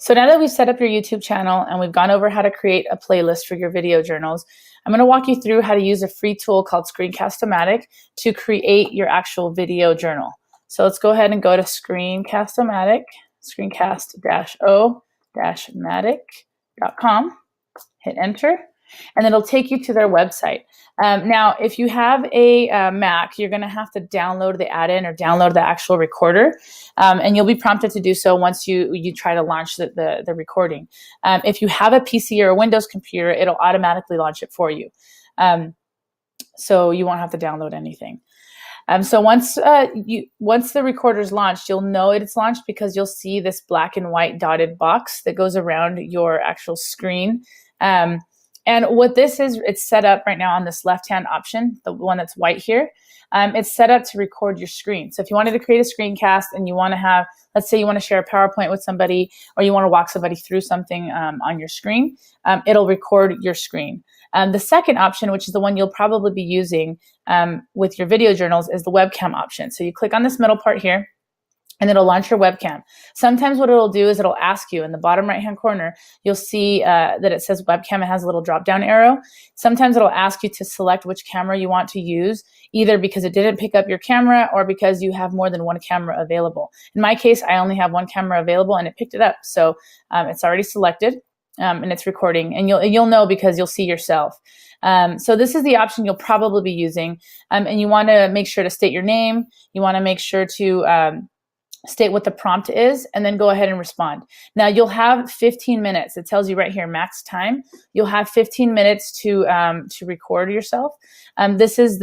So now that we've set up your YouTube channel and we've gone over how to create a playlist for your video journals, I'm going to walk you through how to use a free tool called Screencast-O-Matic to create your actual video journal. So let's go ahead and go to Screencast-O-Matic, screencast-o-matic.com, hit enter, and it'll take you to their website. Now, if you have a Mac, you're going to have to download the add-in or download the actual recorder, and you'll be prompted to do so once you try to launch the recording. If you have a PC or a Windows computer, it'll automatically launch it for you. So you won't have to download anything. So once the recorder's launched, you'll know it's launched because you'll see this black and white dotted box that goes around your actual screen. And what this is, it's set up right now on this left-hand option, the one that's white here. It's set up to record your screen. So if you wanted to create a screencast and you want to have, let's say you want to share a PowerPoint with somebody or you want to walk somebody through something on your screen, it'll record your screen. The second option, which is the one you'll probably be using with your video journals, is the webcam option. So you click on this middle part here, and it'll launch your webcam. Sometimes what it'll do is it'll ask you in the bottom right-hand corner, you'll see that it says webcam. It has a little drop-down arrow. Sometimes it'll ask you to select which camera you want to use, either because it didn't pick up your camera or because you have more than one camera available. In my case, I only have one camera available and it picked it up. So it's already selected and it's recording, and you'll know because you'll see yourself. So this is the option you'll probably be using, and you want to make sure to state your name. You want to make sure to state what the prompt is, and then go ahead and respond. Now you'll have 15 minutes. It tells you right here, max time. You'll have 15 minutes to record yourself. This is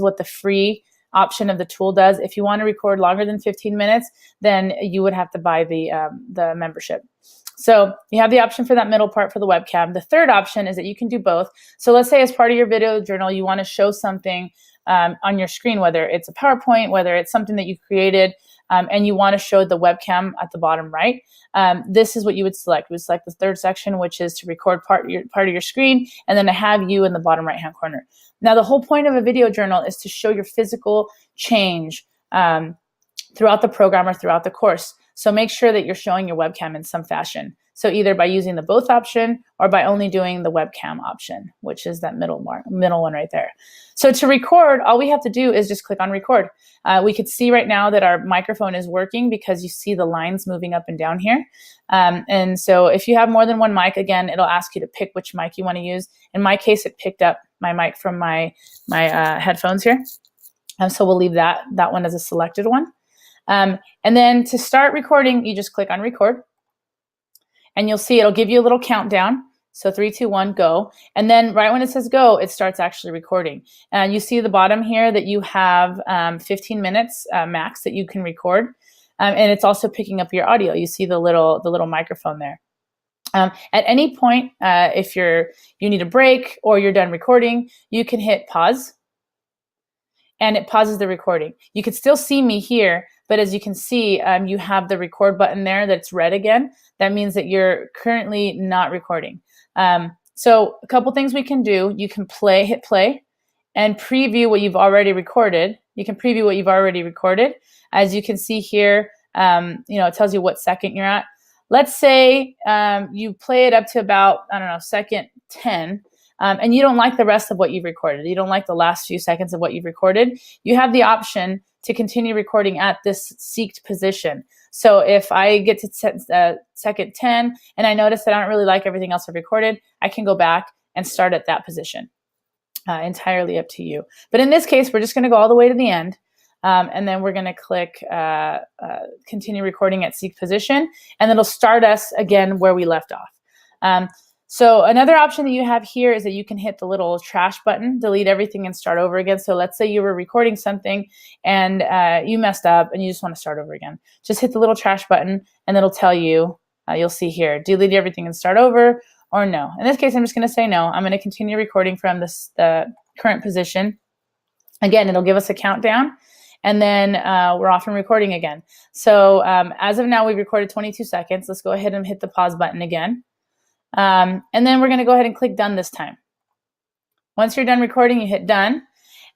what the free option of the tool does. If you want to record longer than 15 minutes, then you would have to buy the membership. So you have the option for that middle part for the webcam. The third option is that you can do both. So let's say as part of your video journal, you want to show something on your screen, whether it's a PowerPoint, whether it's something that you created, and you want to show the webcam at the bottom right. This is what you would select. You would select the third section, which is to record part of your screen, and then to have you in the bottom right-hand corner. Now, the whole point of a video journal is to show your physical change throughout the program or throughout the course. So make sure that you're showing your webcam in some fashion. So either by using the both option or by only doing the webcam option, which is that middle one right there. So to record, all we have to do is just click on record. We could see right now that our microphone is working because you see the lines moving up and down here. And so if you have more than one mic, again, it'll ask you to pick which mic you want to use. In my case, it picked up my mic from my headphones here. So we'll leave that one as a selected one. And then to start recording, you just click on record. And you'll see it'll give you a little countdown. So 3, 2, 1, go. And then right when it says go, it starts actually recording. And you see the bottom here that you have 15 minutes max that you can record. And it's also picking up your audio. You see the little microphone there. At any point, if you need a break or you're done recording, you can hit pause. And it pauses the recording. You can still see me here, but as you can see, you have the record button there that's red again. That means that you're currently not recording. So a couple things we can do. You can hit play, and preview what you've already recorded. You can preview what you've already recorded. As you can see here, it tells you what second you're at. Let's say you play it up to about, second 10. And you don't like the rest of what you've recorded. You don't like the last few seconds of what you've recorded. You have the option to continue recording at this seeked position. So if I get to second 10 and I notice that I don't really like everything else I've recorded, I can go back and start at that position. Entirely up to you. But in this case, we're just going to go all the way to the end. And then we're going to click continue recording at seeked position. And it'll start us again where we left off. So another option that you have here is that you can hit the little trash button, delete everything and start over again. So let's say you were recording something and you messed up and you just want to start over again. Just hit the little trash button and it'll tell you, you'll see here, delete everything and start over, or no. In this case, I'm just going to say no. I'm going to continue recording from the current position. Again, it'll give us a countdown. And then we're off and recording again. So as of now, we've recorded 22 seconds. Let's go ahead and hit the pause button again. And then we're going to go ahead and click done this time. Once you're done recording, you hit done.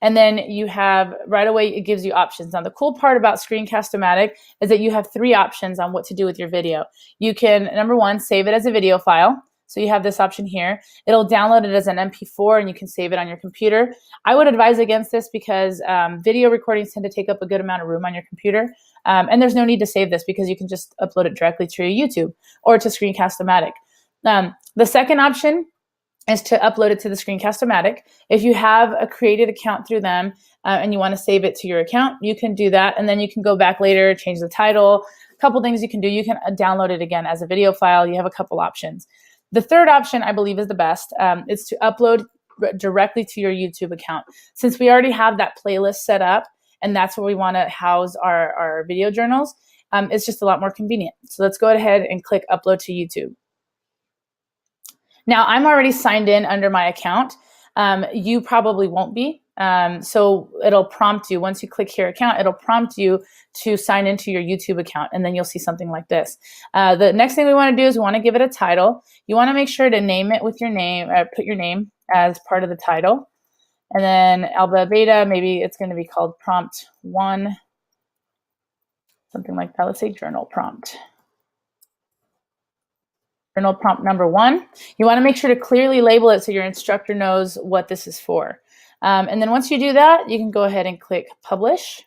And then you have right away, it gives you options. Now, the cool part about Screencast-O-Matic is that you have 3 options on what to do with your video. You can, number one, save it as a video file. So you have this option here. It'll download it as an MP4 and you can save it on your computer. I would advise against this because video recordings tend to take up a good amount of room on your computer. And there's no need to save this because you can just upload it directly to your YouTube or to Screencast-O-Matic. The second option is to upload it to the Screencast-O-Matic. If you have a created account through them and you want to save it to your account, you can do that. And then you can go back later, change the title. A couple things you can do. You can download it again as a video file. You have a couple options. The third option, I believe, is the best. It's to upload directly to your YouTube account. Since we already have that playlist set up, and that's where we want to house our video journals, it's just a lot more convenient. So let's go ahead and click Upload to YouTube. Now, I'm already signed in under my account. You probably won't be. So it'll prompt you, once you click here account, it'll prompt you to sign into your YouTube account, and then you'll see something like this. The next thing we want to do is we want to give it a title. You want to make sure to name it with your name, put your name as part of the title. And then Alba Beta, maybe it's going to be called prompt 1, something like that. Let's say journal prompt. Journal prompt number 1. You want to make sure to clearly label it so your instructor knows what this is for. And then once you do that, you can go ahead and click publish.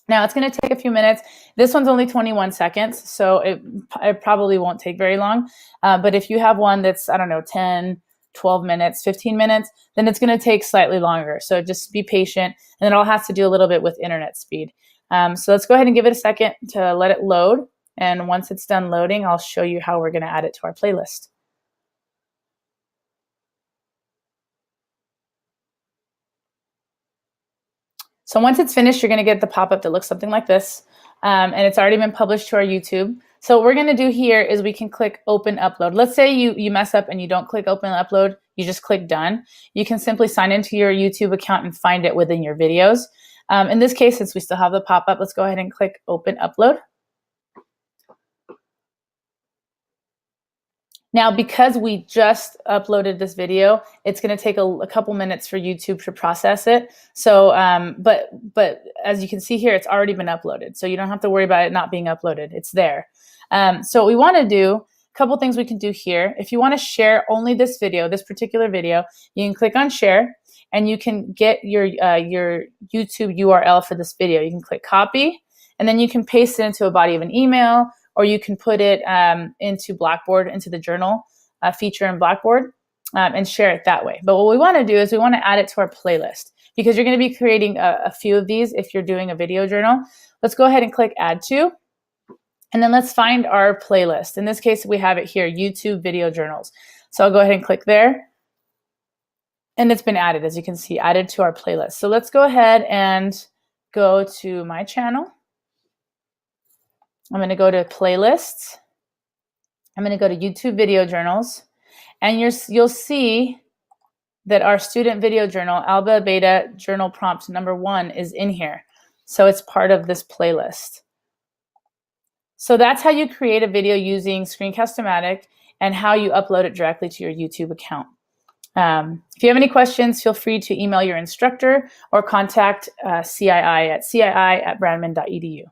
Now it's going to take a few minutes. This one's only 21 seconds, so it probably won't take very long. But if you have one that's, I don't know, 10, 12 minutes, 15 minutes, then it's going to take slightly longer. So just be patient, and it all has to do a little bit with internet speed. So let's go ahead and give it a second to let it load. And once it's done loading, I'll show you how we're going to add it to our playlist. So once it's finished, you're going to get the pop-up that looks something like this. And it's already been published to our YouTube. So what we're going to do here is we can click Open Upload. Let's say you mess up and you don't click Open Upload. You just click Done. You can simply sign into your YouTube account and find it within your videos. In this case, since we still have the pop-up, let's go ahead and click Open Upload. Now, because we just uploaded this video, it's going to take a couple minutes for YouTube to process it. So, but as you can see here, it's already been uploaded. So you don't have to worry about it not being uploaded. It's there. So what we want to do, a couple things we can do here. If you want to share only this video, this particular video, you can click on share and you can get your YouTube URL for this video. You can click copy and then you can paste it into a body of an email, or you can put it into Blackboard, into the journal feature in Blackboard, and share it that way. But what we want to do is we want to add it to our playlist because you're going to be creating a few of these if you're doing a video journal. Let's go ahead and click Add To, and then let's find our playlist. In this case, we have it here, YouTube Video Journals. So I'll go ahead and click there, and it's been added, as you can see, added to our playlist. So let's go ahead and go to my channel. I'm going to go to playlists. I'm going to go to YouTube Video Journals, and you'll see that our student video journal, Alba Beta Journal Prompt number 1, is in here. So it's part of this playlist. So that's how you create a video using Screencast-O-Matic and how you upload it directly to your YouTube account. If you have any questions, feel free to email your instructor or contact CII at cii@brandman.edu.